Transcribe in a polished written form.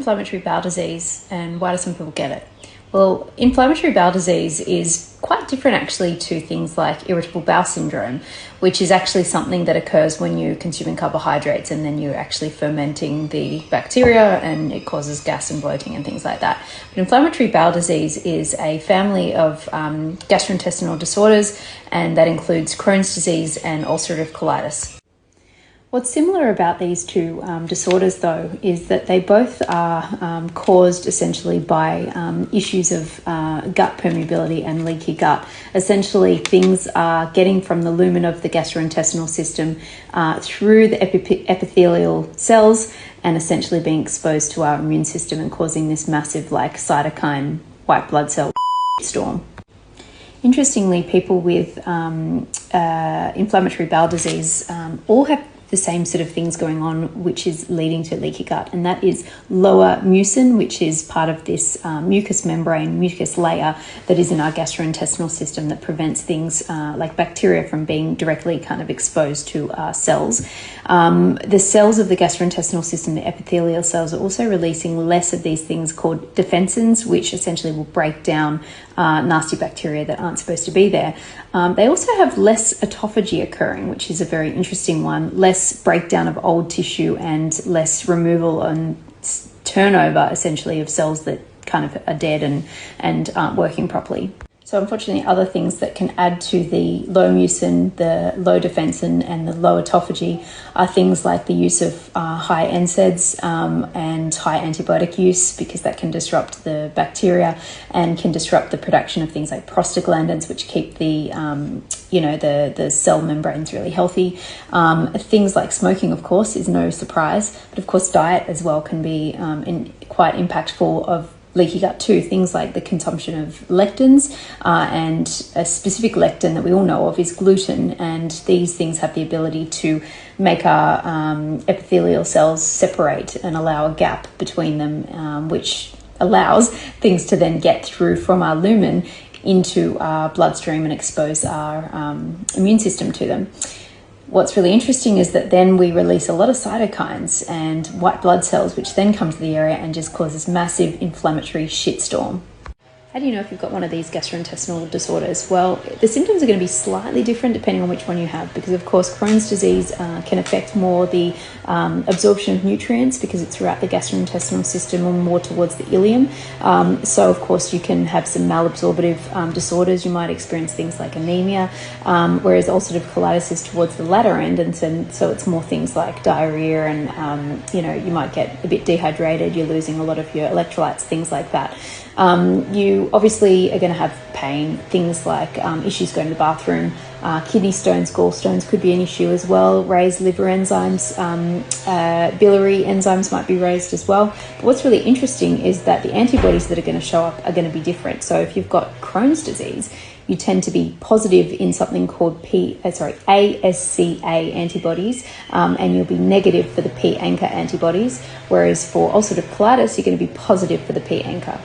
Inflammatory bowel disease, and why do some people get it? Well, inflammatory bowel disease is quite different actually to things like irritable bowel syndrome, which is actually something that occurs when you're consuming carbohydrates and then you're actually fermenting the bacteria and it causes gas and bloating and things like that. But inflammatory bowel disease is a family of gastrointestinal disorders, and that includes Crohn's disease and ulcerative colitis. What's similar about these two disorders, though, is that they both are caused essentially by issues of gut permeability and leaky gut. Essentially, things are getting from the lumen of the gastrointestinal system through the epithelial cells and essentially being exposed to our immune system and causing this massive, like, cytokine white blood cell storm. Interestingly, people with inflammatory bowel disease all have the same sort of things going on, which is leading to leaky gut, and that is lower mucin, which is part of this mucous membrane, mucus layer that is in our gastrointestinal system that prevents things like bacteria from being directly kind of exposed to our cells. The cells of the gastrointestinal system, the epithelial cells, are also releasing less of these things called defensins, which essentially will break down nasty bacteria that aren't supposed to be there. They also have less autophagy occurring, which is a very interesting one, less breakdown of old tissue and less removal and turnover essentially of cells that kind of are dead and aren't working properly. So unfortunately, other things that can add to the low mucin, the low defensin, and the low autophagy are things like the use of high NSAIDs and high antibiotic use, because that can disrupt the bacteria and can disrupt the production of things like prostaglandins, which keep the the cell membranes really healthy. Things like smoking, of course, is no surprise, but of course diet as well can be quite impactful of leaky gut too. Things like the consumption of lectins and a specific lectin that we all know of is gluten, and these things have the ability to make our epithelial cells separate and allow a gap between them, which allows things to then get through from our lumen into our bloodstream and expose our immune system to them. What's really interesting is that then we release a lot of cytokines and white blood cells, which then come to the area and just causes massive inflammatory shitstorm. How do you know if you've got one of these gastrointestinal disorders? Well, the symptoms are going to be slightly different depending on which one you have, because of course Crohn's disease can affect more the absorption of nutrients because it's throughout the gastrointestinal system or more towards the ileum. So of course you can have some malabsorptive disorders. You might experience things like anemia, whereas ulcerative colitis is towards the latter end, and so it's more things like diarrhea and you might get a bit dehydrated, you're losing a lot of your electrolytes, things like that. You obviously are going to have pain, things like issues going to the bathroom, kidney stones, gallstones could be an issue as well, raised liver enzymes, biliary enzymes might be raised as well. But what's really interesting is that the antibodies that are going to show up are going to be different. So if you've got Crohn's disease, you tend to be positive in something called ASCA antibodies, and you'll be negative for the P-ANCA antibodies, whereas for ulcerative colitis, you're going to be positive for the P-ANCA.